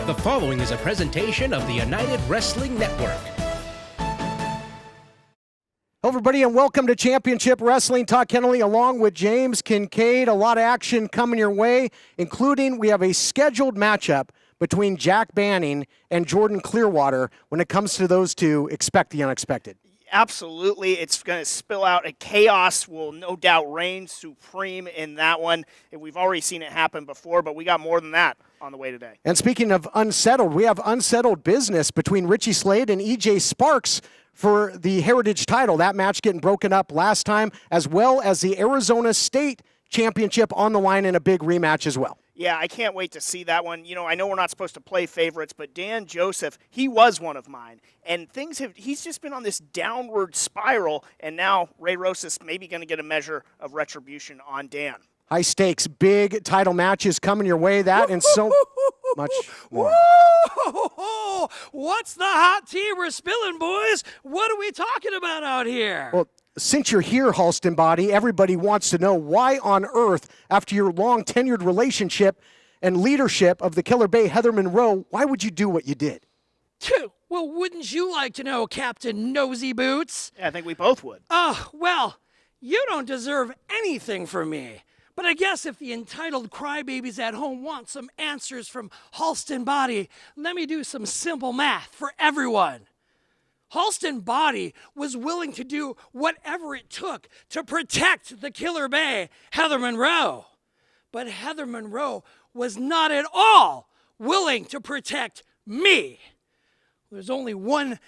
The following is a presentation of the United Wrestling Network. Hello, everybody, and welcome to Championship Wrestling. Todd Kennelly along with James Kincaid. A lot of action coming your way, including we have a scheduled matchup between Jack Banning and Jordan Clearwater. When it comes to those two, expect the unexpected. Absolutely. It's going to spill out. A chaos will no doubt reign supreme in that one. We've already seen it happen before, but we got more than that on the way today. And speaking of unsettled, we have unsettled business between Richie Slade and EJ Sparks for the Heritage title. That match getting broken up last time, as well as the Arizona State Championship on the line in a big rematch as well. Yeah, I can't wait to see that one. You know, I know we're not supposed to play favorites, but Dan Joseph, he was one of mine. And he's just been on this downward spiral, and now Ray Rosas maybe going to get a measure of retribution on Dan. High stakes, big title matches coming your way, that and so much more. What's the hot tea we're spilling, boys? What are we talking about out here? Well, since you're here, Halston Boddy, everybody wants to know why on earth, after your long tenured relationship and leadership of the Killer Bay, Heather Monroe, why would you do what you did? Well, wouldn't you like to know, Captain Nosy Boots? Yeah, I think we both would. Oh, well, you don't deserve anything from me. But I guess if the entitled crybabies at home want some answers from Halston Boddy, let me do some simple math for everyone. Halston Boddy was willing to do whatever it took to protect the Killer Bay, Heather Monroe. But Heather Monroe was not at all willing to protect me. There's only one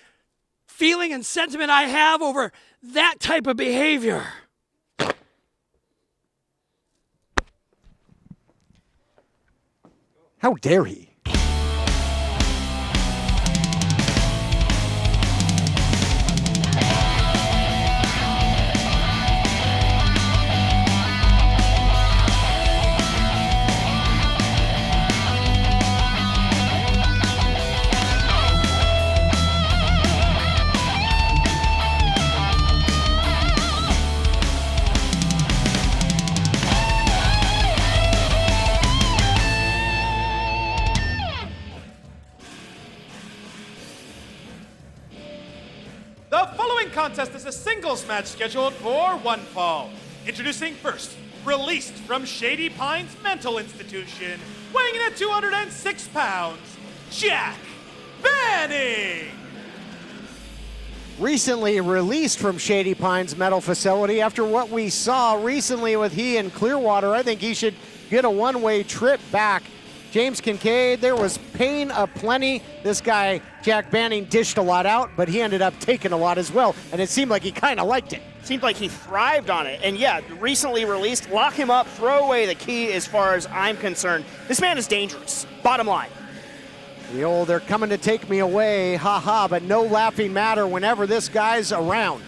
feeling and sentiment I have over that type of behavior. How dare he? The following contest is a singles match scheduled for one fall. Introducing first, released from Shady Pines Mental Institution, weighing in at 206 pounds, Jack Banning. Recently released from Shady Pines Metal Facility after what we saw recently with he and Clearwater. I think he should get a one-way trip back. James Kincaid, there was pain aplenty. This guy, Jack Banning, dished a lot out, but he ended up taking a lot as well, and it seemed like he kind of liked it. Seemed like he thrived on it. And yeah, recently released, lock him up, throw away the key as far as I'm concerned. This man is dangerous, bottom line. The old, they're coming to take me away, ha-ha, but no laughing matter whenever this guy's around.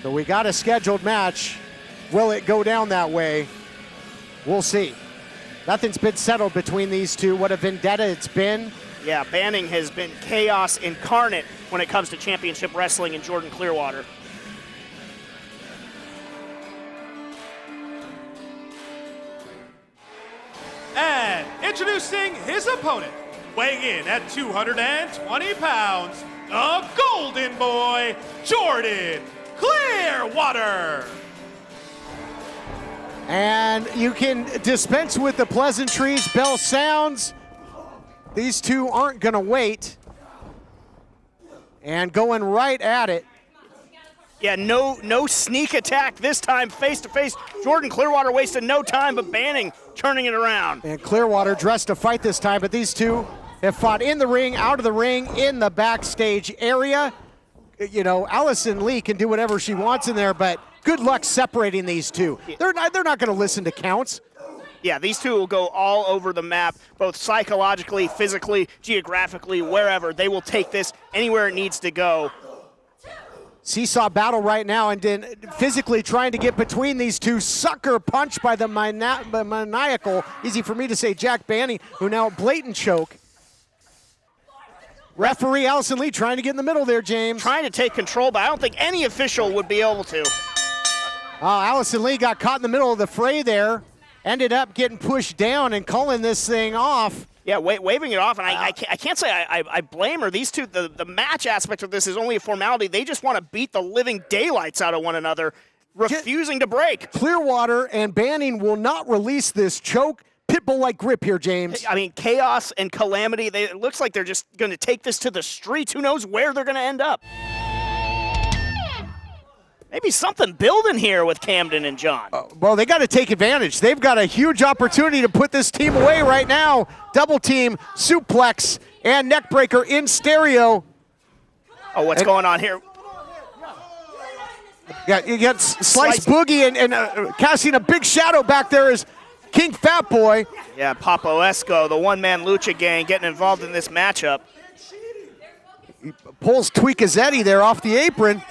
So we got a scheduled match. Will it go down that way? We'll see. Nothing's been settled between these two. What a vendetta it's been. Yeah, Banning has been chaos incarnate when it comes to championship wrestling and Jordan Clearwater. And introducing his opponent, weighing in at 220 pounds, the Golden Boy, Jordan Clearwater. And you can dispense with the pleasantries. Bell sounds. These two aren't going to wait. And going right at it. Yeah, no sneak attack this time, face-to-face. Jordan Clearwater wasted no time, but Banning turning it around. And Clearwater dressed to fight this time, but these two have fought in the ring, out of the ring, in the backstage area. You know, Allison Lee can do whatever she wants in there, but good luck separating these two. They're not going to listen to counts. Yeah, these two will go all over the map, both psychologically, physically, geographically, wherever. They will take this anywhere it needs to go. Seesaw battle right now, and then physically trying to get between these two. Sucker punch by the maniacal, easy for me to say, Jack Banning, who now blatant choke. Referee Allison Lee trying to get in the middle there, James. Trying to take control, but I don't think any official would be able to. Allison Lee got caught in the middle of the fray there. Ended up getting pushed down and calling this thing off. Yeah, waving it off, and I can't say I blame her. These two, the match aspect of this is only a formality. They just want to beat the living daylights out of one another, refusing to break. Clearwater and Banning will not release this choke. Pitbull-like grip here, James. I mean, chaos and calamity. It looks like they're just going to take this to the streets. Who knows where they're going to end up? Maybe something building here with Camden and John. Well, they got to take advantage. They've got a huge opportunity to put this team away right now. Double team, suplex, and neckbreaker in stereo. Oh, what's going on here? Yeah, you got Slice Boogie and casting a big shadow back there is King Fat Boy. Yeah, Papo Esco, the one-man lucha gang, getting involved in this matchup. He pulls Tweakazetti there off the apron.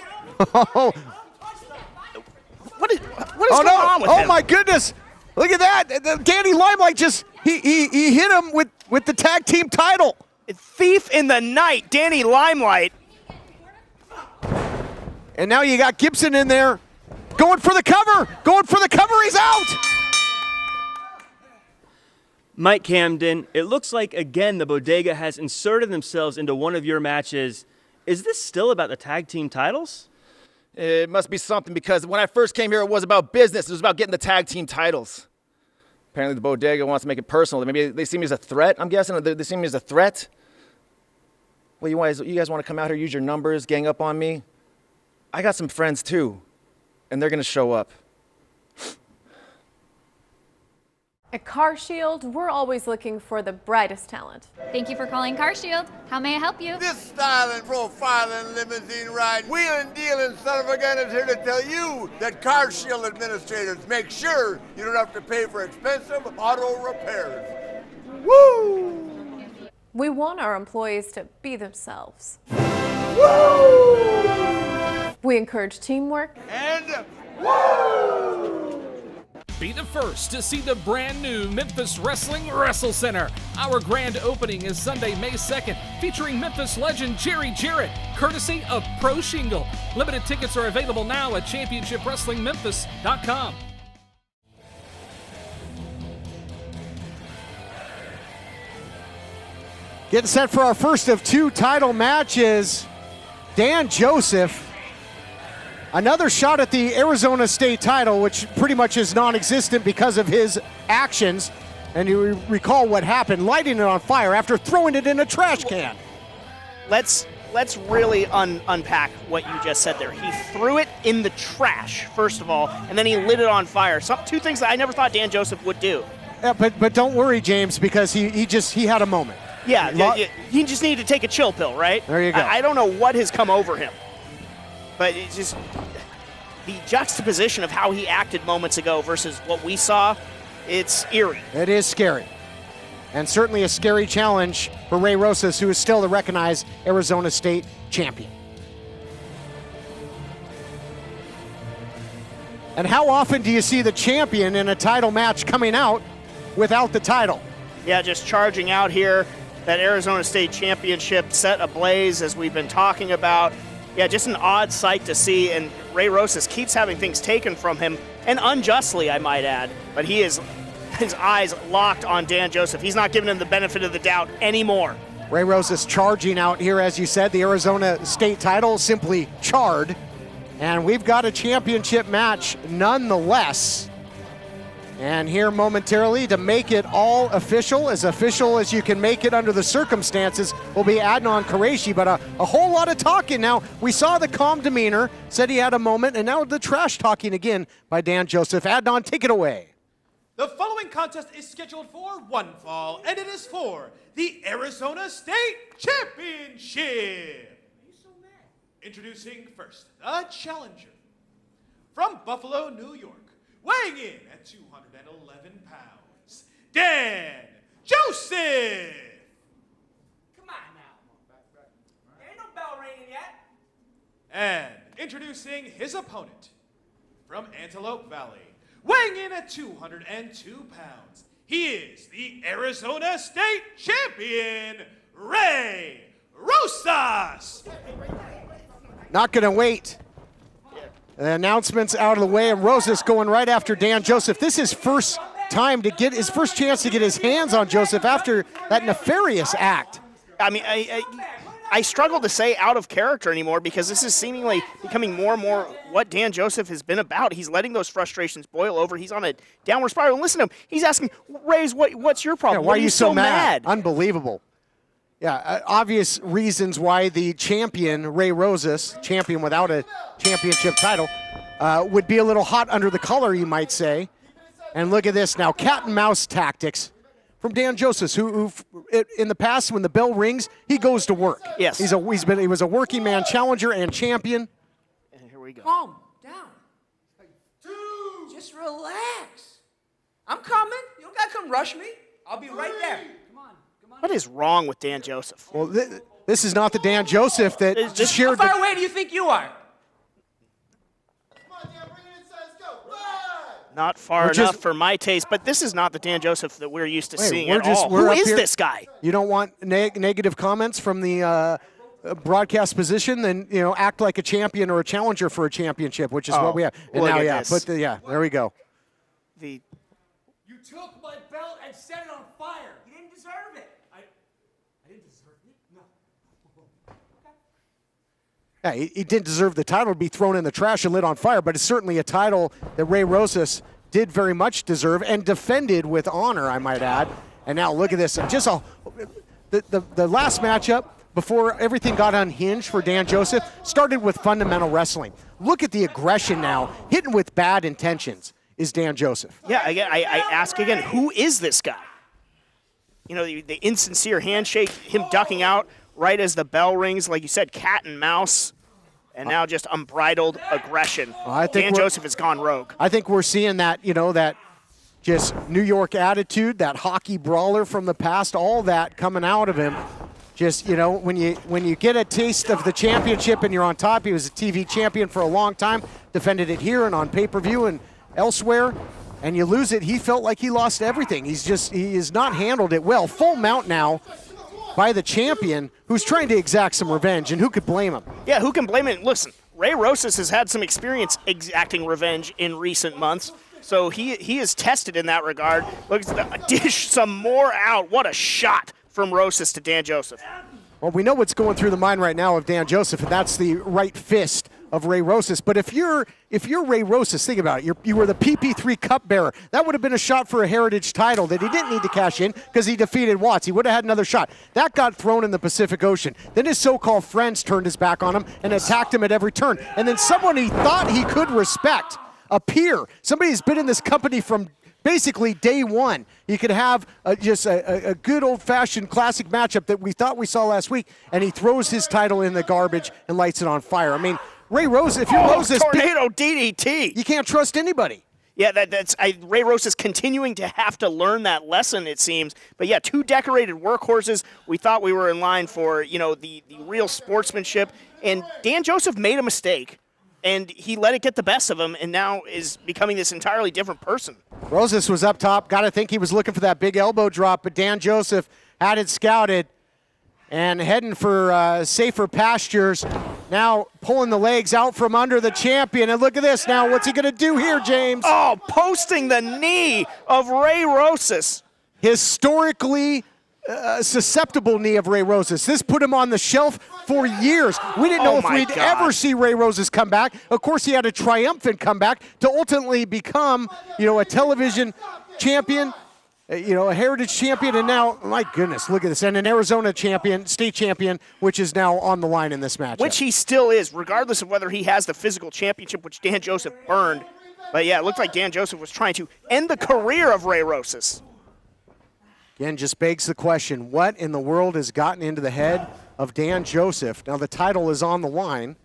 What is going on with him? Oh my goodness! Look at that! Danny Limelight just he hit him with the tag team title. Thief in the night, Danny Limelight. And now you got Gibson in there, going for the cover. He's out. Mike Camden, it looks like again the Bodega has inserted themselves into one of your matches. Is this still about the tag team titles? It must be something, because when I first came here, it was about business. It was about getting the tag team titles. Apparently the Bodega wants to make it personal. Maybe they see me as a threat, I'm guessing. They see me as a threat. Well, you guys want to come out here, use your numbers, gang up on me? I got some friends too, and they're going to show up. At CarShield, we're always looking for the brightest talent. Thank you for calling CarShield. How may I help you? This styling, profiling, limousine ride, wheeling, dealing son of a gun is here to tell you that CarShield administrators make sure you don't have to pay for expensive auto repairs. Woo! We want our employees to be themselves. Woo! We encourage teamwork. And woo! Be the first to see the brand new Memphis Wrestling Wrestle Center. Our grand opening is Sunday, May 2nd, featuring Memphis legend Jerry Jarrett, courtesy of Pro Shingle. Limited tickets are available now at championshipwrestlingmemphis.com. Getting set for our first of two title matches. Dan Joseph. Another shot at the Arizona State title, which pretty much is non-existent because of his actions. And you recall what happened, lighting it on fire after throwing it in a trash can. Let's really unpack what you just said there. He threw it in the trash, first of all, and then he lit it on fire. Two things that I never thought Dan Joseph would do. Yeah, but don't worry, James, because he had a moment. Yeah, he just needed to take a chill pill, right? There you go. I don't know what has come over him. But it's just the juxtaposition of how he acted moments ago versus what we saw, it's eerie. It is scary. And certainly a scary challenge for Ray Rosas, who is still the recognized Arizona State champion. And how often do you see the champion in a title match coming out without the title? Yeah, just charging out here. That Arizona State championship set ablaze, as we've been talking about. Yeah, just an odd sight to see, and Ray Rosas keeps having things taken from him, and unjustly, I might add. But his eyes locked on Dan Joseph. He's not giving him the benefit of the doubt anymore. Ray Rosas charging out here, as you said, the Arizona State title simply charred. And we've got a championship match nonetheless. And here momentarily to make it all official as you can make it under the circumstances, will be Adnan Qureshi. But a whole lot of talking now. We saw the calm demeanor, said he had a moment, and now the trash talking again by Dan Joseph. Adnan, take it away. The following contest is scheduled for one fall, and it is for the Arizona State Championship. Introducing first, the challenger. From Buffalo, New York, weighing in at 211 pounds, Dan Joseph. Come on now. There ain't no bell ringing yet. And introducing his opponent. From Antelope Valley, weighing in at 202 pounds, he is the Arizona State Champion, Ray Rosas. Not going to wait. The announcements out of the way, and Rosas going right after Dan Joseph. This is first time to get his first chance to get his hands on Joseph after that nefarious act. I mean, I struggle to say out of character anymore because this is seemingly becoming more and more what Dan Joseph has been about. He's letting those frustrations boil over. He's on a downward spiral. And listen to him. He's asking, Rays, what's your problem? Yeah, why are you so mad? Unbelievable. Yeah, obvious reasons why the champion, Ray Rosas, champion without a championship title, would be a little hot under the collar, you might say. And look at this now, cat and mouse tactics from Dan Joseph, who in the past, when the bell rings, he goes to work. Yes. He was a working man challenger and champion. And here we go. Calm down. Just relax. I'm coming. You don't got to come rush me. I'll be right there. Come on. What is wrong with Dan Joseph? Well, this is not the Dan Joseph that just shared. How far away do you think you are? Not far enough for my taste, but this is not the Dan Joseph that we're used to seeing at all. Who is this guy? You don't want negative comments from the broadcast position, then act like a champion or a challenger for a championship, which is what we have. And now, there we go. You took my belt and set it on fire. You didn't deserve it. I didn't deserve it? No. Yeah, he didn't deserve the title to be thrown in the trash and lit on fire, but it's certainly a title that Ray Rosas did very much deserve and defended with honor, I might add. And now look at this. Just the last matchup before everything got unhinged for Dan Joseph started with fundamental wrestling. Look at the aggression now, hitting with bad intentions is Dan Joseph. Yeah, again, I ask again, who is this guy? The insincere handshake, him ducking out right as the bell rings, like you said, cat and mouse, and now just unbridled aggression. Dan Joseph has gone rogue. I think we're seeing that, that just New York attitude, that hockey brawler from the past, all that coming out of him. Just, when you get a taste of the championship and you're on top, he was a TV champion for a long time, defended it here and on pay-per-view and elsewhere, and you lose it, he felt like he lost everything. He has not handled it well. Full mount now by the champion, who's trying to exact some revenge, and who could blame him? Yeah, who can blame him? Listen, Ray Rosas has had some experience exacting revenge in recent months, so he is tested in that regard. Look, dish some more out. What a shot from Rosas to Dan Joseph. Well, we know what's going through the mind right now of Dan Joseph, and that's the right fist of Ray Rosas. But if you're Ray Rosas, think about it. You were the PP3 cup bearer. That would have been a shot for a heritage title that he didn't need to cash in because he defeated Watts. He would have had another shot. That got thrown in the Pacific Ocean. Then his so-called friends turned his back on him and attacked him at every turn. And then someone he thought he could respect, a peer, somebody who's been in this company from basically day one. You could have just a good old-fashioned classic matchup that we thought we saw last week, and he throws his title in the garbage and lights it on fire. I mean, Ray Rosas, if you're Rosas, tornado DDT. You can't trust anybody. Yeah, Ray Rosas continuing to have to learn that lesson, it seems. But yeah, two decorated workhorses. We thought we were in line for the real sportsmanship, and Dan Joseph made a mistake, and he let it get the best of him, and now is becoming this entirely different person. Rosas was up top. Got to think he was looking for that big elbow drop, but Dan Joseph had it scouted and heading for safer pastures. Now pulling the legs out from under the champion. And look at this now. What's he going to do here, James? Oh, posting the knee of Ray Rosas. Historically susceptible knee of Ray Rosas. This put him on the shelf for years. We didn't know if we'd ever see Ray Rosas come back. Of course, he had a triumphant comeback to ultimately become, a television champion, a heritage champion, and now, my goodness, look at this, and an Arizona champion, state champion, which is now on the line in this match. Which he still is, regardless of whether he has the physical championship, which Dan Joseph burned. But yeah, it looked like Dan Joseph was trying to end the career of Ray Rosas. Again, just begs the question, what in the world has gotten into the head of Dan Joseph? Now the title is on the line,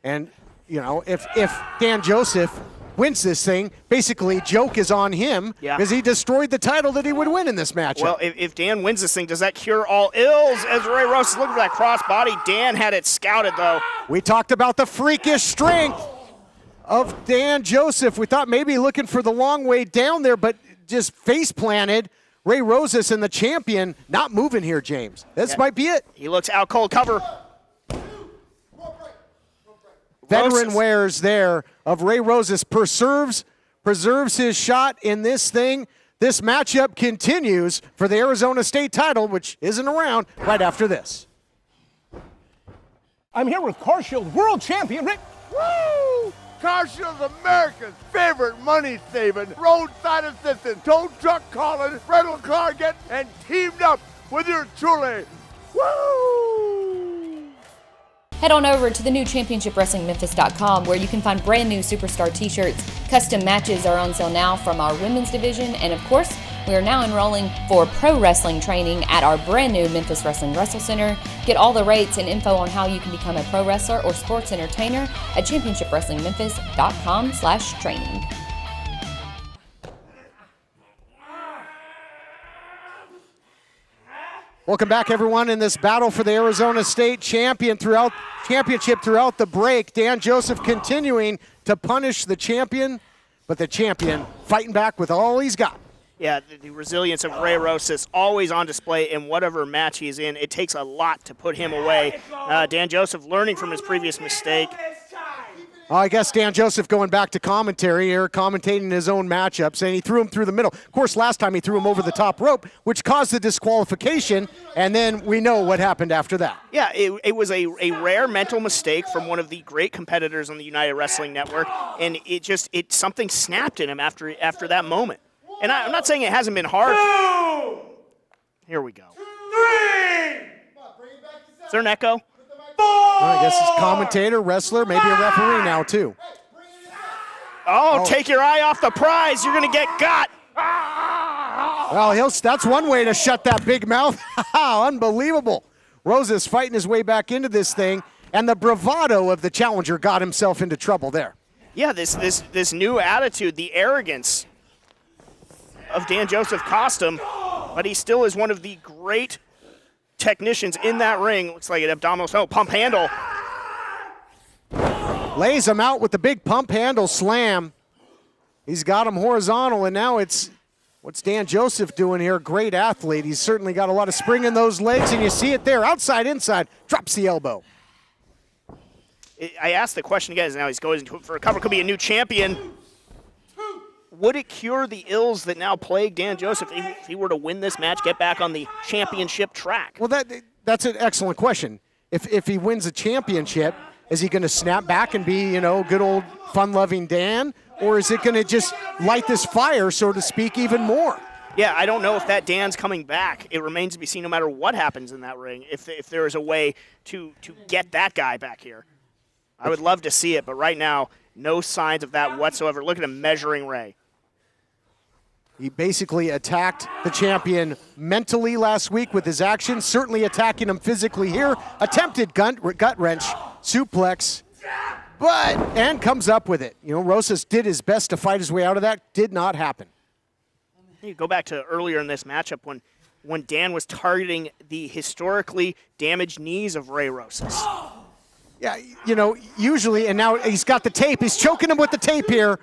and if Dan Joseph wins this thing, basically joke is on him because he destroyed the title that he would win in this matchup. Well, if Dan wins this thing, does that cure all ills? As Ray Rosas looking for that crossbody, Dan had it scouted though. We talked about the freakish strength of Dan Joseph. We thought maybe looking for the long way down there, but just face planted. Ray Rosas and the champion not moving here, James. This might be it. He looks out cold cover. veteran wares there of Ray Rosas preserves his shot in this thing. This matchup continues for the Arizona State title, which isn't around, right after this. I'm here with CarShield World Champion Rick. Woo! CarShield's America's favorite money-saving, roadside assistant, tow truck calling, rental car getting, and teamed up with your truly. Woo! Head on over to the new ChampionshipWrestlingMemphis.com where you can find brand new Superstar t-shirts. Custom matches are on sale now from our women's division, and of course, we are now enrolling for pro wrestling training at our brand new Memphis Wrestling Wrestle Center. Get all the rates and info on how you can become a pro wrestler or sports entertainer at ChampionshipWrestlingMemphis.com/training. Welcome back, everyone, in this battle for the Arizona State championship throughout the break. Dan Joseph continuing to punish the champion, but the champion fighting back with all he's got. Yeah, the resilience of Ray Rosas always on display in whatever match he's in. It takes a lot to put him away. Dan Joseph learning from his previous mistake. I guess Dan Joseph going back to commentary here, commentating his own matchup, saying he threw him through the middle. Of course, last time he threw him over the top rope, which caused the disqualification, and then we know what happened after that. Yeah, it was a rare mental mistake from one of the great competitors on the United Wrestling Network, and something snapped in him after that moment. And I'm not saying it hasn't been hard. Here we go. 3. Is there an echo? I guess it's commentator, wrestler, maybe a referee now, too. Oh, take your eye off the prize. You're going to get got. Well, that's one way to shut that big mouth. Unbelievable. Rosas fighting his way back into this thing, and the bravado of the challenger got himself into trouble there. Yeah, this new attitude, the arrogance of Dan Joseph cost him, but he still is one of the great technicians in that ring. Looks like an abdominal pump handle. Lays him out with the big pump handle slam. He's got him horizontal, and now what's Dan Joseph doing here? Great athlete. He's certainly got a lot of spring in those legs, and you see it there. Outside, inside, drops the elbow. I asked the question again, now he's going for a cover. Could be a new champion. Would it cure the ills that now plague Dan Joseph if he were to win this match, get back on the championship track? Well, that's an excellent question. If he wins a championship, is he going to snap back and be, good old fun-loving Dan? Or is it going to just light this fire, so to speak, even more? Yeah, I don't know if that Dan's coming back. It remains to be seen no matter what happens in that ring, if there is a way to get that guy back here. I would love to see it, but right now, no signs of that whatsoever. Look at him measuring Ray. He basically attacked the champion mentally last week with his actions, certainly attacking him physically here. Attempted gut wrench, suplex, and comes up with it. Rosas did his best to fight his way out of that. Did not happen. You go back to earlier in this matchup when Dan was targeting the historically damaged knees of Ray Rosas. Yeah, usually, and now he's got the tape. He's choking him with the tape here.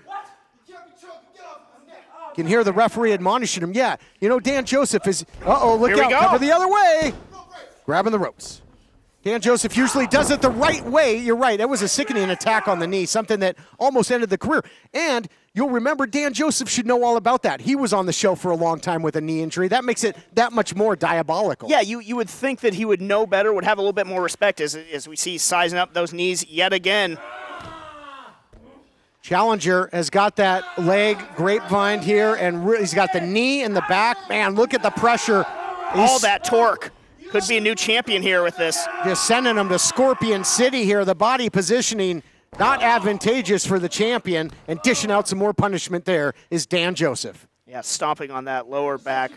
You can hear the referee admonishing him. Yeah, Dan Joseph is, look out, cover the other way. Grabbing the ropes. Dan Joseph usually does it the right way. You're right, that was a sickening attack on the knee, something that almost ended the career. And you'll remember Dan Joseph should know all about that. He was on the show for a long time with a knee injury. That makes it that much more diabolical. Yeah, you would think that he would know better, would have a little bit more respect as we see sizing up those knees yet again. Challenger has got that leg grapevine here, and he's got the knee in the back. Man, look at the pressure. All that torque. Could be a new champion here with this. Just sending him to Scorpion City here. The body positioning not advantageous for the champion, and dishing out some more punishment there is Dan Joseph. Yeah, stomping on that lower back.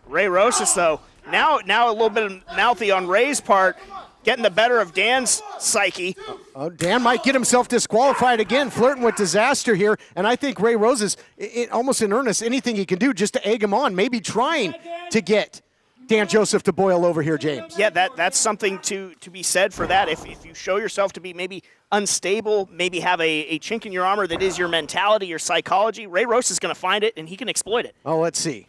Ray Rosas, though, now a little bit of mouthy on Ray's part, getting the better of Dan's psyche. Dan might get himself disqualified again, flirting with disaster here. And I think Ray Rosas, almost in earnest, anything he can do just to egg him on, maybe trying to get Dan Joseph to boil over here, James. Yeah, that's something to be said for that. If you show yourself to be maybe unstable, maybe have a chink in your armor that is your mentality, your psychology, Ray Rosas is going to find it, and he can exploit it. Oh, let's see.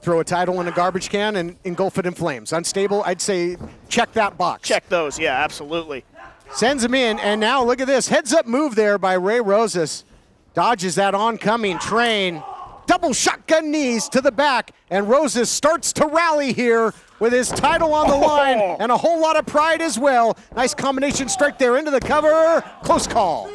Throw a title in a garbage can and engulf it in flames. Unstable, I'd say check that box. Check those, yeah, absolutely. Sends him in, and now look at this. Heads-up move there by Ray Rosas. Dodges that oncoming train. Double shotgun knees to the back, and Rosas starts to rally here with his title on the line and a whole lot of pride as well. Nice combination strike there into the cover. Close call.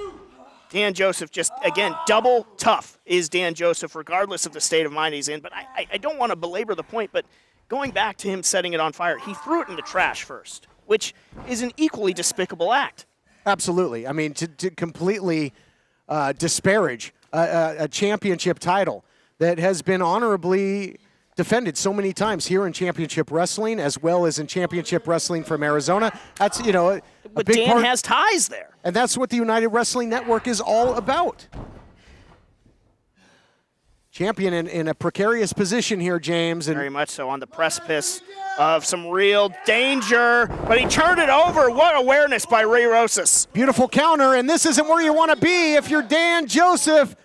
Dan Joseph just, again, double tough is Dan Joseph, regardless of the state of mind he's in. But I don't want to belabor the point, but going back to him setting it on fire, he threw it in the trash first, which is an equally despicable act. Absolutely. I mean, to completely disparage a championship title that has been honorably defended so many times here in championship wrestling as well as in championship wrestling from Arizona. That's, a but big Dan part. has ties there. And that's what the United Wrestling Network is all about. Champion in a precarious position here, James. And very much so, on the precipice of some real danger, but he turned it over. What awareness by Ray Rosas. Beautiful counter, and this isn't where you want to be if you're Dan Joseph.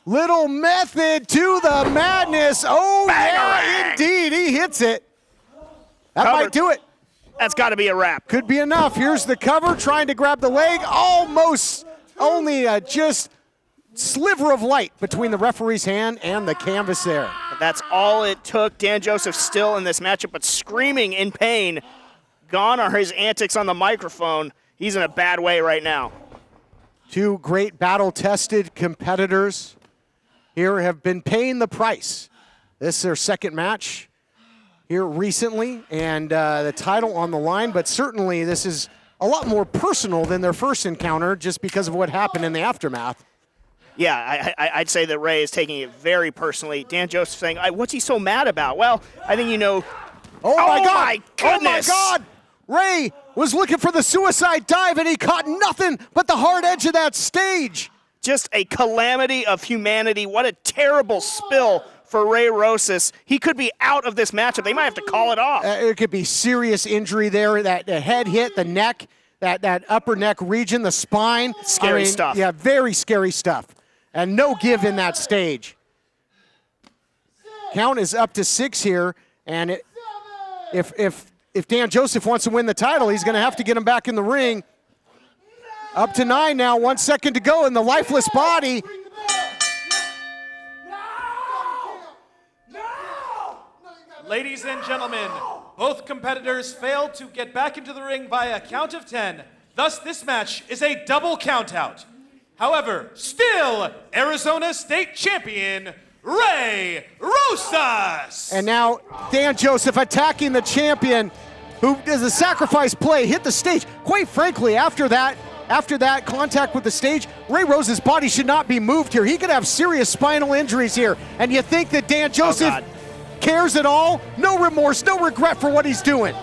Little method to the madness. Oh, yeah, indeed. He hits it. That might do it. That's got to be a wrap. Could be enough. Here's the cover, trying to grab the leg. Almost only just sliver of light between the referee's hand and the canvas there. But that's all it took. Dan Joseph still in this matchup, but screaming in pain. Gone are his antics on the microphone. He's in a bad way right now. Two great battle-tested competitors here have been paying the price. This is their second match here recently, and the title on the line, but certainly this is a lot more personal than their first encounter just because of what happened in the aftermath. Yeah, I'd say that Ray is taking it very personally. Dan Joseph saying, what's he so mad about? Well, I think you know. Oh my God. My goodness. Oh my God. Ray was looking for the suicide dive, and he caught nothing but the hard edge of that stage. Just a calamity of humanity. What a terrible spill for Ray Rosas. He could be out of this matchup. They might have to call it off. It could be serious injury there. That head hit, the neck, that upper neck region, the spine. Scary stuff. Yeah, very scary stuff. And no give in that stage. Count is up to 6 here, and if Dan Joseph wants to win the title, he's going to have to get him back in the ring. Up to 9 now, 1 second to go in the lifeless body. Ladies and gentlemen, both competitors failed to get back into the ring via count of 10. Thus, this match is a double countout. However, still Arizona State Champion, Ray Rosas. And now Dan Joseph attacking the champion, who does a sacrifice play, hit the stage. Quite frankly, after that contact with the stage, Ray Rosas' body should not be moved here. He could have serious spinal injuries here. And you think that Dan Joseph cares at all? No remorse, no regret for what he's doing.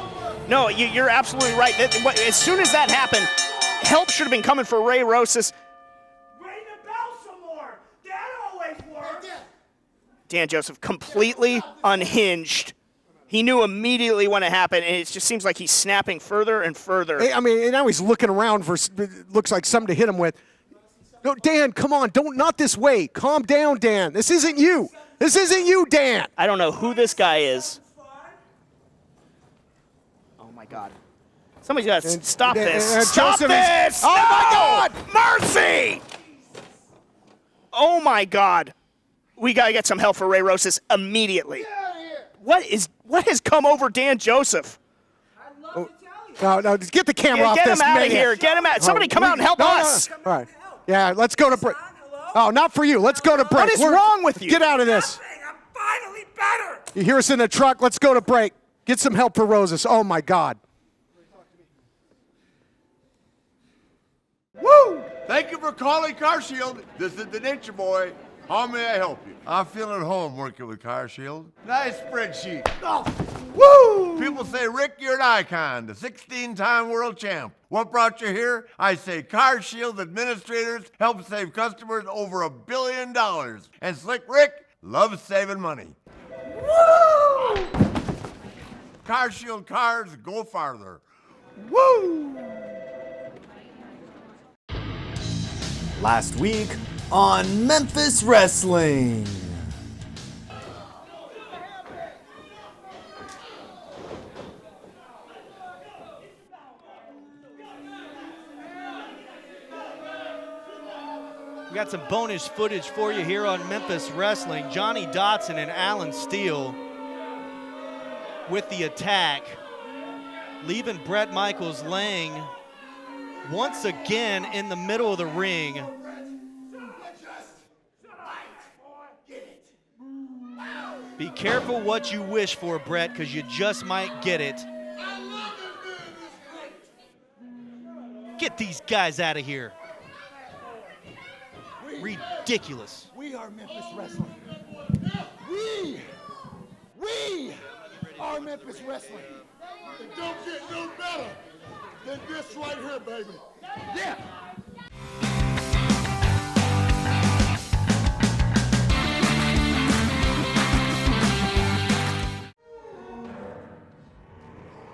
No, you're absolutely right. As soon as that happened, help should have been coming for Ray Rosas. Ring the bell some more. That always works. Dan Joseph completely unhinged. He knew immediately when it happened, and it just seems like he's snapping further and further. I mean, now he's looking around for, looks like something to hit him with. No, Dan, come on, not this way. Calm down, Dan. This isn't you. This isn't you, Dan. I don't know who this guy is. Oh, my God. Somebody's got to stop this. Stop this! Oh, my God! Mercy! Oh, my God. We got to get some help for Ray Rosas immediately. What has come over Dan Joseph? No, just get the camera off this. Get him out of here. Get him out. Somebody come out and help us. No. All right. Yeah, let's go to break. Oh, not for you. Let's go to break. What is wrong with you? Get out of this. I'm finally better. You hear us in the truck. Let's go to break. Get some help for Rosas. Oh, my God. Woo! Thank you for calling Car Shield. This is the Nature Boy. How may I help you? I feel at home working with Car Shield. Nice spreadsheet. Oh. Woo! People say, Rick, you're an icon, the 16-time world champ. What brought you here? I say Car Shield administrators help save customers over $1 billion. And Slick Rick loves saving money. Woo! Car Shield cars go farther. Woo! Last week on Memphis Wrestling. We got some bonus footage for you here on Memphis Wrestling. Johnny Dotson and Alan Steele with the attack, leaving Bret Michaels laying once again in the middle of the ring. Be careful what you wish for, Bret, because you just might get it. Get these guys out of here. Ridiculous. We are Memphis Wrestling. We are Memphis Wrestling. It don't get no better than this right here, baby. Yeah.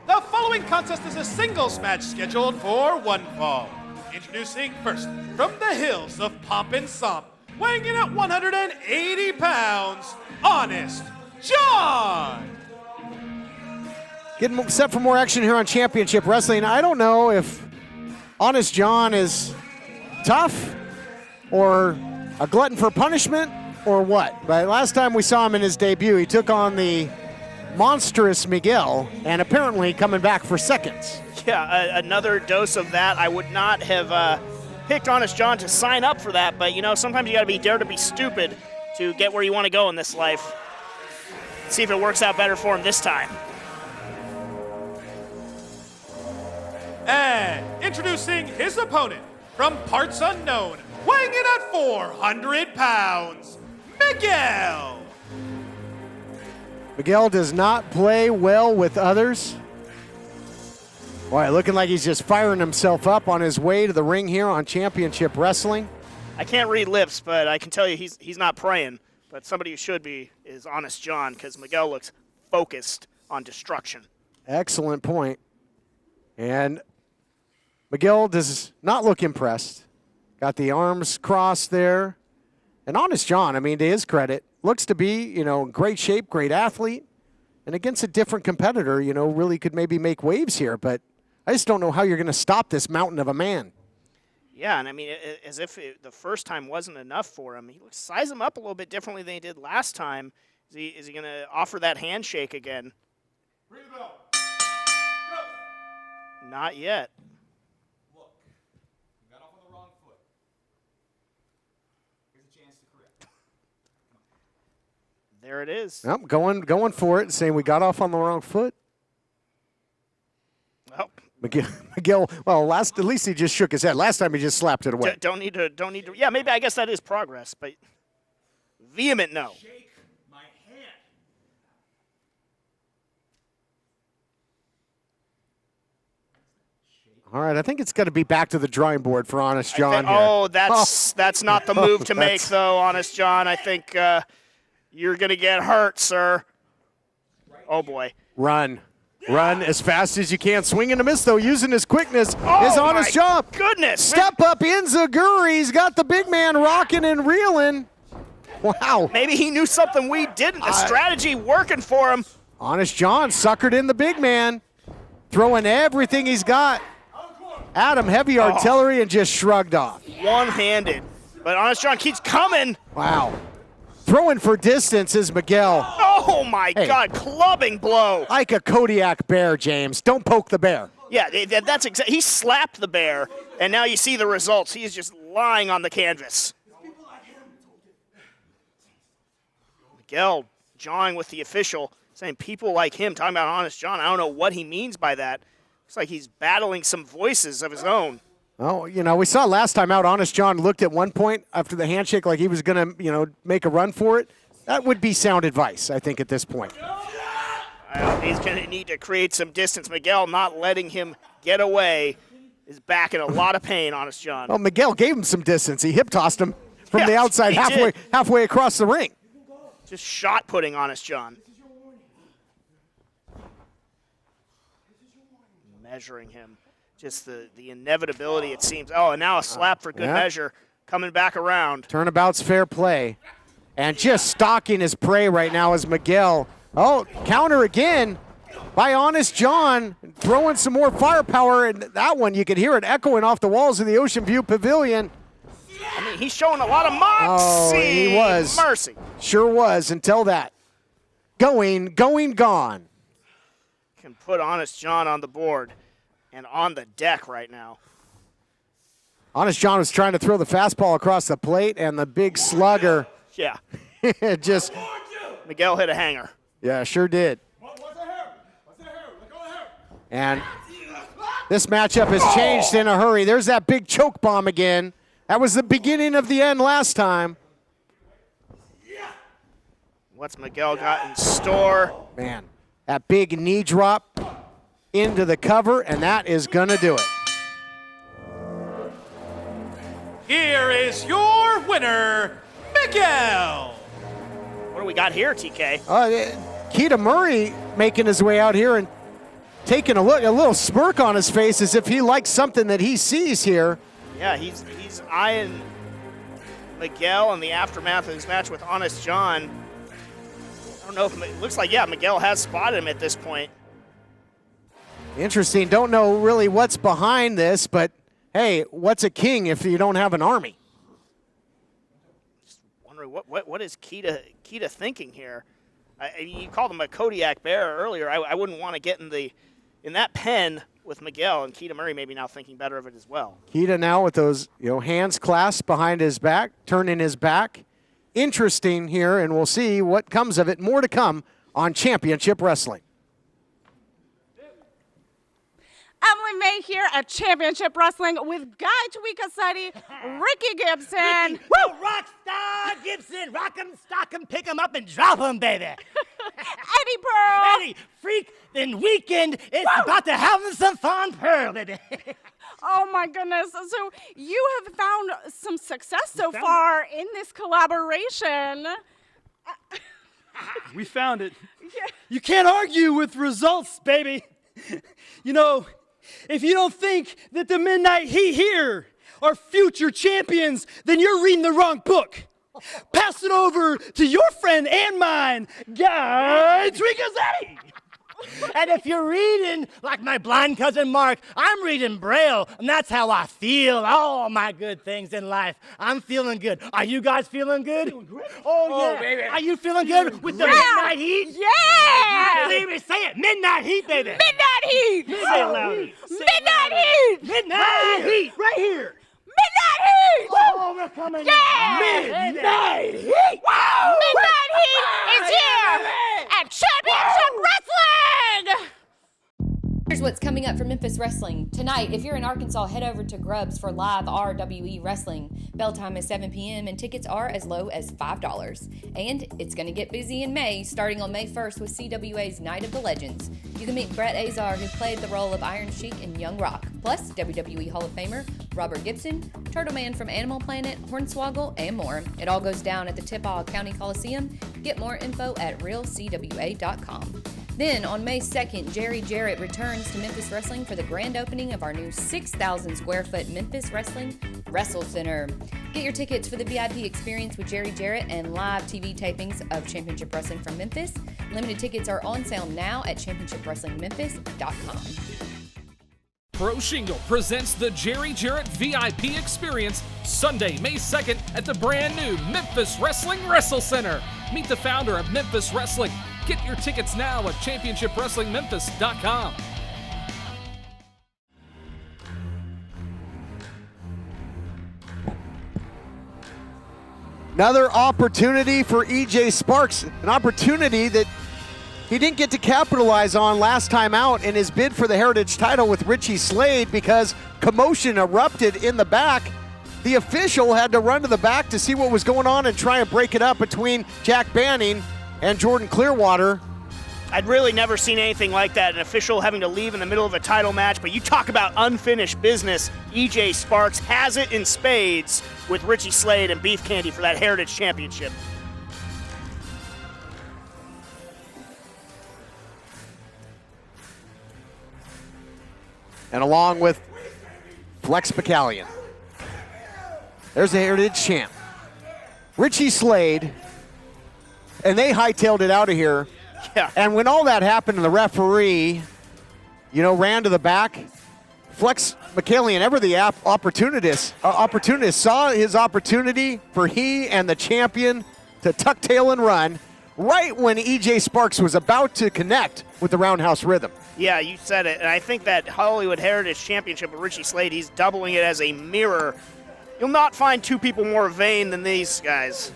The following contest is a singles match scheduled for one fall. Introducing first, from the hills of Pomp and Somp, weighing in at 180 pounds, Honest John! Getting set for more action here on Championship Wrestling. I don't know if Honest John is tough or a glutton for punishment or what. But last time we saw him in his debut, he took on the monstrous Miguel, and apparently coming back for seconds. Yeah, another dose of that. I would not have picked Honest John to sign up for that, but sometimes you got to dare to be stupid to get where you want to go in this life. See if it works out better for him this time. And introducing his opponent from parts unknown, weighing in at 400 pounds, Miguel! Miguel does not play well with others. Boy, looking like he's just firing himself up on his way to the ring here on Championship Wrestling. I can't read lips, but I can tell you he's not praying. But somebody who should be is Honest John, because Miguel looks focused on destruction. Excellent point. And Miguel does not look impressed. Got the arms crossed there. And Honest John, I mean, to his credit, looks to be, in great shape, great athlete. And against a different competitor, really could maybe make waves here. But I just don't know how you're going to stop this mountain of a man. Yeah, and I mean, as if the first time wasn't enough for him. He looks size him up a little bit differently than he did last time. Is he going to offer that handshake again? Ring the bell. Go. Not yet. Look, you got off on the wrong foot. Here's a chance to correct. There it is. Yep, going for it and saying we got off on the wrong foot. Oh. Miguel, well, at least he just shook his head. Last time he just slapped it away. Don't need to. Yeah, maybe I guess that is progress, but vehement no. Shake my hand. All right, I think it's got to be back to the drawing board for Honest John here. That's not the move to make, though, Honest John. I think you're going to get hurt, sir. Oh, boy. Run as fast as you can. Swing and a miss, though, using his quickness. His Honest John. Goodness. Step up Inzaguri. He's got the big man rocking and reeling. Wow. Maybe he knew something we didn't. The strategy working for him. Honest John suckered in the big man, throwing everything he's got. Adam, heavy artillery, and just shrugged off. One-handed. But Honest John keeps coming. Wow. Throwing for distance is Miguel. Oh, my God. Clubbing blow. Like a Kodiak bear, James. Don't poke the bear. Yeah, that's exactly. He slapped the bear, and now you see the results. He is just lying on the canvas. Miguel jawing with the official, saying people like him, talking about Honest John. I don't know what he means by that. Looks like he's battling some voices of his own. Oh, we saw last time out, Honest John looked at one point after the handshake like he was going to, make a run for it. That would be sound advice, I think, at this point. He's going to need to create some distance. Miguel not letting him get away is back in a lot of pain, Honest John. Well, Miguel gave him some distance. He hip-tossed him from the outside halfway across the ring. Just shot-putting Honest John. Measuring him. Just the inevitability, it seems. Oh, and now a slap for good measure. Coming back around. Turnabout's fair play. And just stalking his prey right now is Miguel. Oh, counter again by Honest John. Throwing some more firepower. And that one, you could hear it echoing off the walls of the Ocean View Pavilion. I mean, mean, he's showing a lot of moxie. Oh, he was. Mercy. Sure was until that. Going, gone. Can put Honest John on the board and on the deck right now. Honest John was trying to throw the fastball across the plate, and the big slugger Yeah. just. Miguel hit a hanger. Yeah, sure did. And this matchup has changed in a hurry. There's that big choke bomb again. That was the beginning of the end last time. What's Miguel got in store? Man, that big knee drop into the cover, and that is going to do it. Here is your winner, Miguel. What do we got here, TK? Keita Murray making his way out here and taking a little smirk on his face as if he likes something that he sees here. Yeah, he's eyeing Miguel in the aftermath of his match with Honest John. I don't know if it looks like, yeah, Miguel has spotted him at this point. Interesting. Don't know really what's behind this, but hey, what's a king if you don't have an army? Just wondering what is Keita thinking here? You called him a Kodiak bear earlier. I wouldn't want to get in that pen with Miguel, and Keita Murray maybe now thinking better of it as well. Keita now with those hands clasped behind his back, turning his back. Interesting here, and we'll see what comes of it. More to come on Championship Wrestling. Emily May here at Championship Wrestling with Guy Tweekasetti, Ricky Gibson. Woo! Rockstar Gibson, rock 'em, stock 'em, pick 'em up and drop 'em, baby. Eddie Pearl. Eddie, freak, then weekend is about to have some fun, Pearl, baby. Oh my goodness. So you have found some success so far in this collaboration. We found it. Yeah. You can't argue with results, baby. If you don't think that the Midnight Heat here are future champions, then you're reading the wrong book. Pass it over to your friend and mine, Guy Tweekasetti. And if you're reading like my blind cousin Mark, I'm reading Braille, and that's how I feel all my good things in life. I'm feeling good. Are you guys feeling good? Feeling great. Oh, yeah. Baby. Are you feeling good with the Midnight Heat? Yeah! Baby, say it. Midnight Heat, baby. Midnight Heat! Say it louder. Midnight Heat! Midnight Heat! Right here. Midnight Heat! Oh, we're coming. Yeah! Midnight Heat! Wow! Midnight Heat is here at Championship Wrestling! Here's what's coming up for Memphis Wrestling. Tonight, if you're in Arkansas, head over to Grubs for live RWE Wrestling. Bell time is 7 p.m. and tickets are as low as $5. And it's going to get busy in May, starting on May 1st with CWA's Night of the Legends. You can meet Brett Azar, who played the role of Iron Sheik in Young Rock, plus WWE Hall of Famer Robert Gibson, Turtle Man from Animal Planet, Hornswoggle, and more. It all goes down at the Tipaw County Coliseum. Get more info at realcwa.com. Then, on May 2nd, Jerry Jarrett returns to Memphis Wrestling for the grand opening of our new 6,000 square foot Memphis Wrestling Wrestle Center. Get your tickets for the VIP experience with Jerry Jarrett and live TV tapings of Championship Wrestling from Memphis. Limited tickets are on sale now at championshipwrestlingmemphis.com. Pro Shingle presents the Jerry Jarrett VIP experience Sunday, May 2nd at the brand new Memphis Wrestling Wrestle Center. Meet the founder of Memphis Wrestling. Get your tickets now at championshipwrestlingmemphis.com. Another opportunity for EJ Sparks, an opportunity that he didn't get to capitalize on last time out in his bid for the Heritage title with Richie Slade because commotion erupted in the back. The official had to run to the back to see what was going on and try and break it up between Jack Banning and Jordan Clearwater. I'd really never seen anything like that, an official having to leave in the middle of a title match, but you talk about unfinished business. EJ Sparks has it in spades with Richie Slade and Beef Candy for that Heritage Championship. And along with Flex McCallion. There's the Heritage champ. Richie Slade, and they hightailed it out of here. Yeah. And when all that happened and the referee, ran to the back, Flex McCallion, ever the opportunist, saw his opportunity for he and the champion to tuck tail and run right when EJ Sparks was about to connect with the roundhouse rhythm. Yeah, you said it, and I think that Hollywood Heritage Championship with Richie Slade, he's doubling it as a mirror. You'll not find two people more vain than these guys,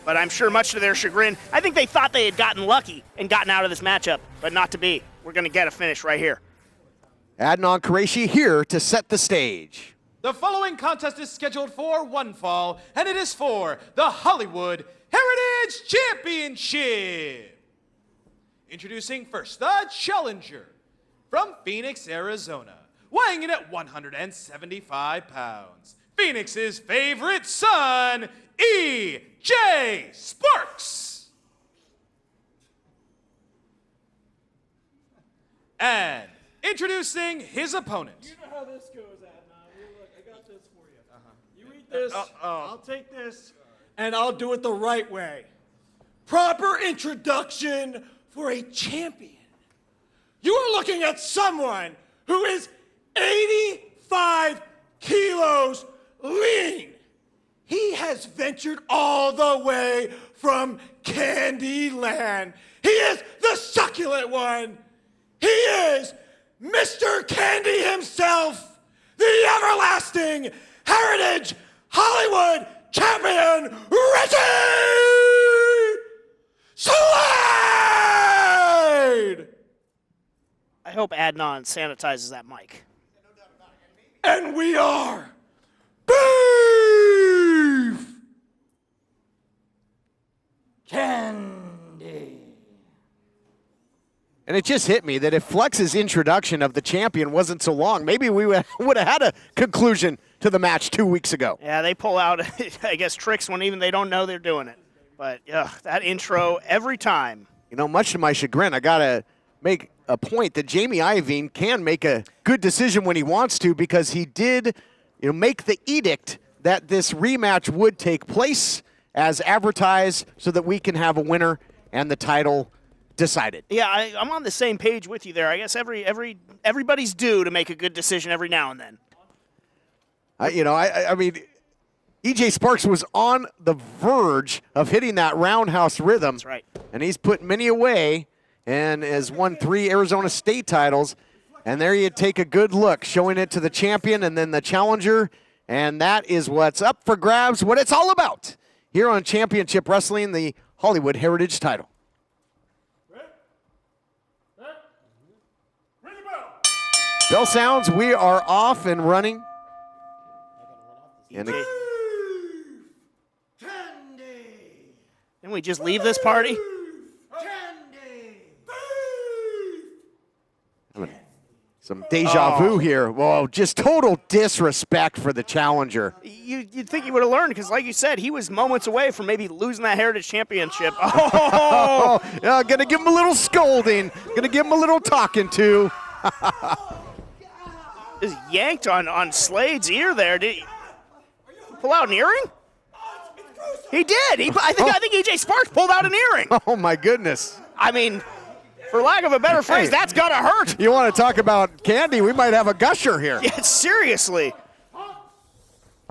but I'm sure much to their chagrin, I think they thought they had gotten lucky and gotten out of this matchup, but not to be. We're going to get a finish right here. Adnan Qureshi here to set the stage. The following contest is scheduled for one fall, and it is for the Hollywood Heritage Championship. Introducing first, the challenger from Phoenix, Arizona, weighing in at 175 pounds. Phoenix's favorite son, EJ Sparks. And introducing his opponent. You know how this goes, Adnan. Look, I got this for you. You eat this, I'll take this, and I'll do it the right way. Proper introduction for a champion. You are looking at someone who is 85 kilos lean. He has ventured all the way from Candyland. He is the succulent one. He is Mr. Candy himself, the everlasting Heritage Hollywood Champion, Richie Slade! I hope Adnan sanitizes that mic. And we are Beef Candy. And it just hit me that if Flex's introduction of the champion wasn't so long, maybe we would have had a conclusion to the match 2 weeks ago. Yeah, they pull out, I guess, tricks when even they don't know they're doing it. But, that intro every time. You know, much to my chagrin, I got to make a point that Jamie Iovine can make a good decision when he wants to, because he did, make the edict that this rematch would take place as advertised so that we can have a winner and the title decided. Yeah, I'm on the same page with you there. I guess everybody's due to make a good decision every now and then. I mean, EJ Sparks was on the verge of hitting that roundhouse rhythm. That's right. And he's put many away and has won 3 Arizona State titles. And there you take a good look, showing it to the champion and then the challenger. And that is what's up for grabs, what it's all about here on Championship Wrestling, the Hollywood Heritage title. Bell sounds, we are off and running. And Didn't we just leave this party? Some deja vu here. Whoa, just total disrespect for the challenger. You'd think he would have learned, because like you said, he was moments away from maybe losing that Heritage Championship. Oh! Gonna give him a little scolding. Gonna give him a little talking to. Just yanked on Slade's ear there. Did he pull out an earring? He did. I think EJ Sparks pulled out an earring. Oh my goodness. I mean, for lack of a better phrase, that's gotta hurt. You want to talk about candy? We might have a gusher here. Yeah, seriously.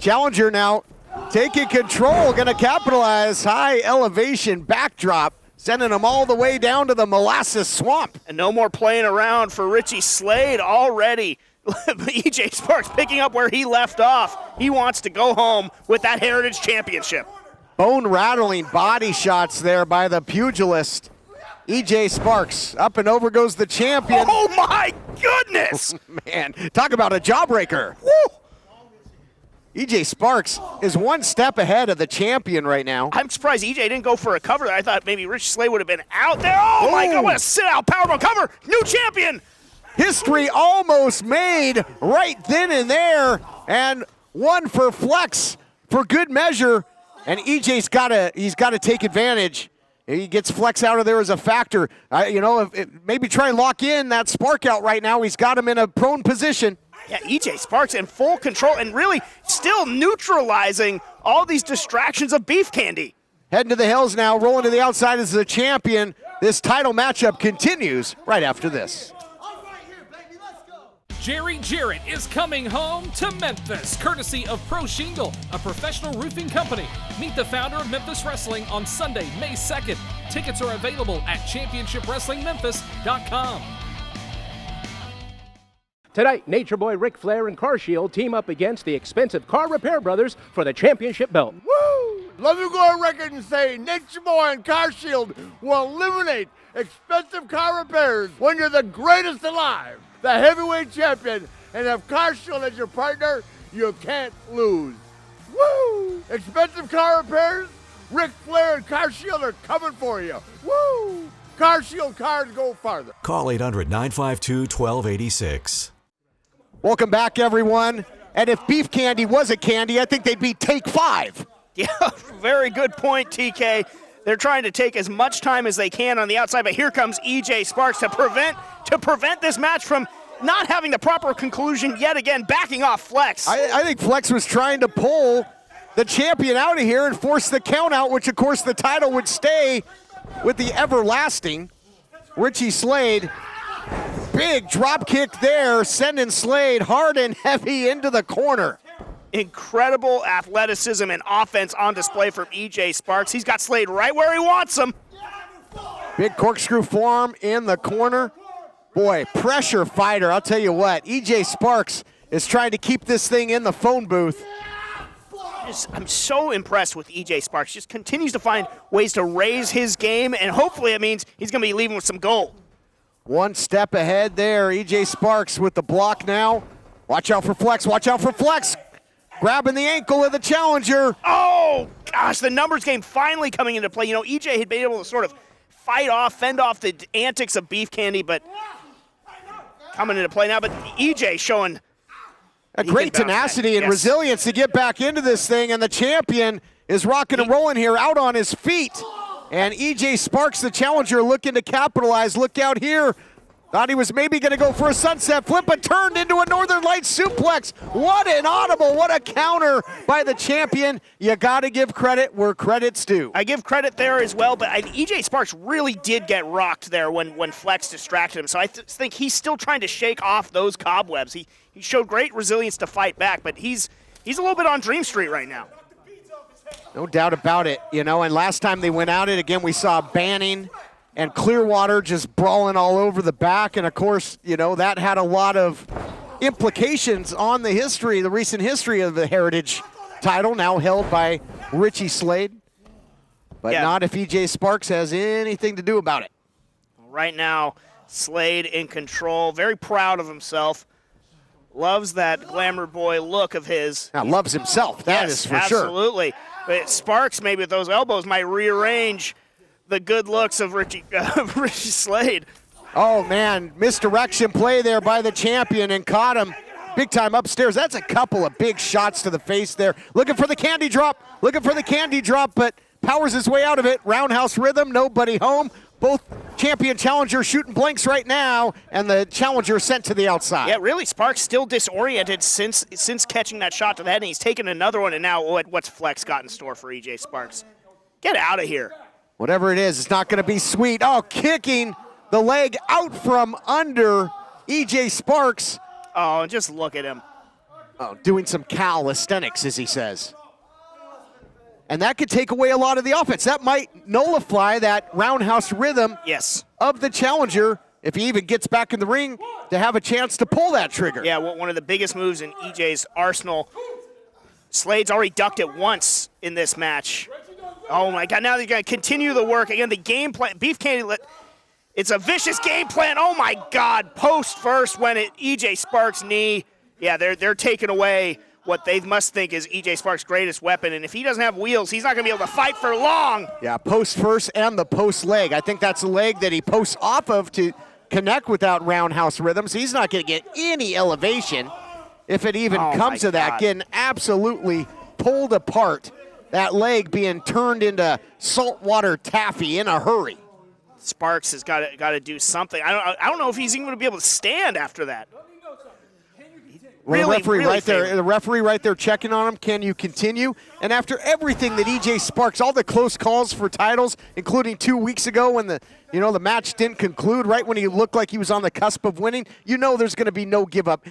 Challenger now taking control, gonna capitalize. High elevation backdrop, sending them all the way down to the molasses swamp. And no more playing around for Richie Slade already. EJ Sparks picking up where he left off. He wants to go home with that Heritage Championship. Bone-rattling body shots there by the pugilist. EJ Sparks, up and over goes the champion. Oh my goodness! Man, talk about a jawbreaker. Woo! EJ Sparks is one step ahead of the champion right now. I'm surprised EJ didn't go for a cover there. I thought maybe Rich Slade would have been out there. Oh my God, what a sit-out powerbomb cover! New champion! History almost made right then and there, and one for Flex for good measure. And EJ's got to take advantage. He gets Flex out of there as a factor. Maybe try and lock in that Spark out right now. He's got him in a prone position. Yeah, EJ Sparks in full control and really still neutralizing all these distractions of Beef Candy. Heading to the hills now, rolling to the outside as the champion. This title matchup continues right after this. Jerry Jarrett is coming home to Memphis, courtesy of Pro Shingle, a professional roofing company. Meet the founder of Memphis Wrestling on Sunday, May 2nd. Tickets are available at championshipwrestlingmemphis.com. Tonight, Nature Boy Ric Flair and Car Shield team up against the expensive Car Repair Brothers for the championship belt. Woo! Let me go on record and say Nature Boy and Car Shield will eliminate expensive car repairs when you're the greatest alive, the heavyweight champion, and if Car Shield is your partner, you can't lose. Woo! Expensive car repairs, Ric Flair and Car Shield are coming for you. Woo! Car Shield cars go farther. Call 800-952-1286. Welcome back, everyone. And if beef candy was a candy, I think they'd be Take 5. Yeah, very good point, TK. They're trying to take as much time as they can on the outside, but here comes EJ Sparks to prevent this match from not having the proper conclusion yet again, backing off Flex. I think Flex was trying to pull the champion out of here and force the count out, which, of course, the title would stay with the everlasting Richie Slade. Big drop kick there, sending Slade hard and heavy into the corner. Incredible athleticism and offense on display from EJ Sparks. He's got Slade right where he wants him. Big corkscrew forearm in the corner. Boy, pressure fighter, I'll tell you what. EJ Sparks is trying to keep this thing in the phone booth. I'm so impressed with EJ Sparks. Just continues to find ways to raise his game, and hopefully it means he's going to be leaving with some gold. One step ahead there. EJ Sparks with the block now. Watch out for Flex. Watch out for Flex. Grabbing the ankle of the challenger. Oh, gosh, the numbers game finally coming into play. You know, EJ had been able to sort of fend off the antics of Beef Candy, but coming into play now. But EJ showing a great tenacity and resilience to get back into this thing, and the champion is rocking and rolling here out on his feet. And EJ Sparks, the challenger, looking to capitalize. Look out here. Thought he was maybe going to go for a sunset flip, but turned into a Northern Lights suplex. What an audible, what a counter by the champion. You got to give credit where credit's due. I give credit there as well, but EJ Sparks really did get rocked there when Flex distracted him. So I think he's still trying to shake off those cobwebs. He showed great resilience to fight back, but he's a little bit on Dream Street right now. No doubt about it, you know, and last time they went at it, again, we saw Banning and Clearwater just brawling all over the back, and of course, you know, that had a lot of implications on the recent history of the Heritage title, now held by Richie Slade, but not if EJ Sparks has anything to do about it. Right now, Slade in control, very proud of himself. Loves that glamour boy look of his. Now, loves himself, that is for sure. Absolutely. But Sparks, maybe with those elbows, might rearrange the good looks of Richie Slade. Oh, man, misdirection play there by the champion and caught him big time upstairs. That's a couple of big shots to the face there. Looking for the candy drop, but powers his way out of it. Roundhouse rhythm, nobody home. Both champion challenger shooting blanks right now, and the challenger sent to the outside. Yeah, really, Sparks still disoriented since catching that shot to the head, and he's taken another one, and now what's Flex got in store for EJ Sparks? Get out of here. Whatever it is, it's not going to be sweet. Oh, kicking the leg out from under EJ Sparks. Oh, just look at him. Oh, doing some calisthenics, as he says. And that could take away a lot of the offense. That might nullify that roundhouse rhythm of the challenger if he even gets back in the ring to have a chance to pull that trigger. Yeah, one of the biggest moves in EJ's arsenal. Slade's already ducked it once in this match. Oh, my God. Now they're going to continue the work. Again, the game plan. Beef Candy, it's a vicious game plan. Oh, my God. Post first when EJ Sparks' knee. Yeah, they're taking away what they must think is EJ Sparks' greatest weapon. And if he doesn't have wheels, he's not going to be able to fight for long. Yeah, post first and the post leg. I think that's the leg that he posts off of to connect without roundhouse rhythms. He's not going to get any elevation if it even comes to that. Getting absolutely pulled apart. That leg being turned into saltwater taffy in a hurry. Sparks has got to do something. I don't know if he's even going to be able to stand after that. Well, Really, the referee really right there. favored. The referee right there checking on him. Can you continue? And after everything that EJ Sparks, all the close calls for titles, including 2 weeks ago when the match didn't conclude, right when he looked like he was on the cusp of winning, there's going to be no give up,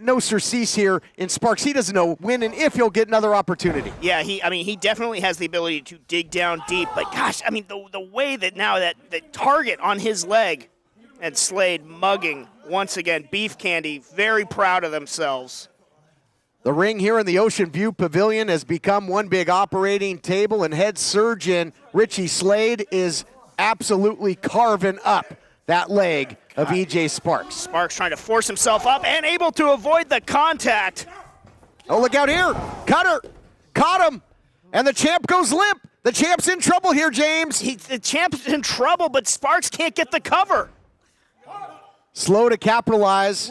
no surcease here in Sparks. He doesn't know when and if he'll get another opportunity. Yeah, he definitely has the ability to dig down deep. But gosh, the way that now that the target on his leg, and Slade mugging once again, Beef Candy very proud of themselves. The ring here in the Ocean View Pavilion has become one big operating table, and head surgeon Richie Slade is absolutely carving up that leg of EJ Sparks. Sparks trying to force himself up and able to avoid the contact. Oh, look out here. Cutter. Caught him. And the champ goes limp. The champ's in trouble here, James. The champ's in trouble, but Sparks can't get the cover. Slow to capitalize.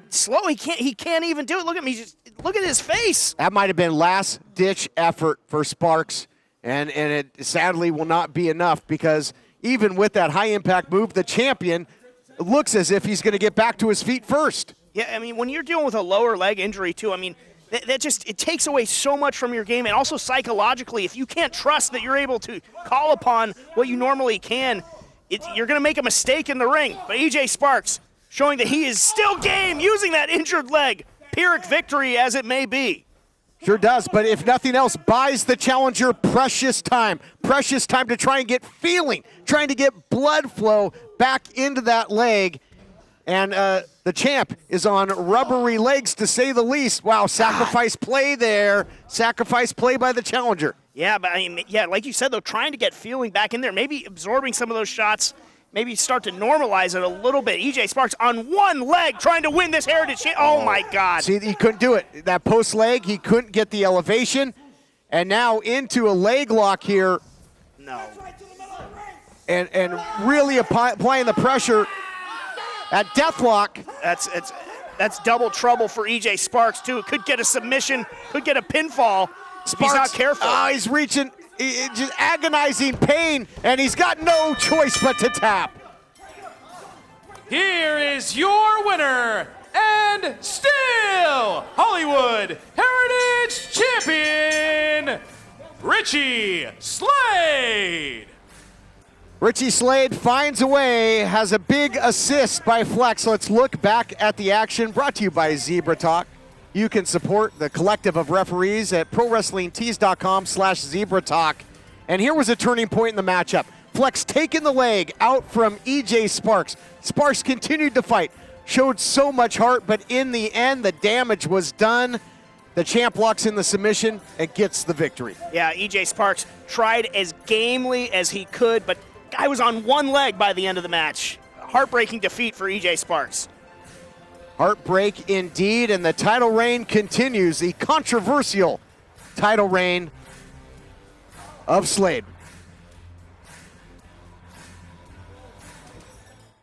Slow, he can't even do it. Look at me, look at his face. That might have been last-ditch effort for Sparks, and it sadly will not be enough because even with that high-impact move, the champion looks as if he's going to get back to his feet first. Yeah, when you're dealing with a lower leg injury too, that just, it takes away so much from your game, and also psychologically, if you can't trust that you're able to call upon what you normally can, you're going to make a mistake in the ring. But EJ Sparks showing that he is still game using that injured leg. Pyrrhic victory as it may be. Sure does, but if nothing else, buys the challenger precious time to try and get feeling, trying to get blood flow back into that leg. And the champ is on rubbery legs, to say the least. Wow, sacrifice play there. Sacrifice play by the challenger. Yeah, but like you said, though, trying to get feeling back in there, maybe absorbing some of those shots, maybe start to normalize it a little bit. EJ Sparks on one leg trying to win this Heritage Championship. Oh, my God. See, he couldn't do it. That post leg, he couldn't get the elevation. And now into a leg lock here. No. And really applying the pressure. At death lock. That's double trouble for EJ Sparks, too. Could get a submission, could get a pinfall. Sparks, he's not careful. He's reaching, just agonizing pain, and he's got no choice but to tap. Here is your winner, and still Hollywood Heritage Champion, Richie Slade. Richie Slade finds a way, has a big assist by Flex. Let's look back at the action, brought to you by Zebra Talk. You can support the collective of referees at ProWrestlingTees.com/Zebra Talk. And here was a turning point in the matchup. Flex taking the leg out from EJ Sparks. Sparks continued to fight, showed so much heart, but in the end, the damage was done. The champ locks in the submission and gets the victory. Yeah, EJ Sparks tried as gamely as he could, but guy was on one leg by the end of the match. Heartbreaking defeat for EJ Sparks. Heartbreak indeed, and the title reign continues. The controversial title reign of Slade.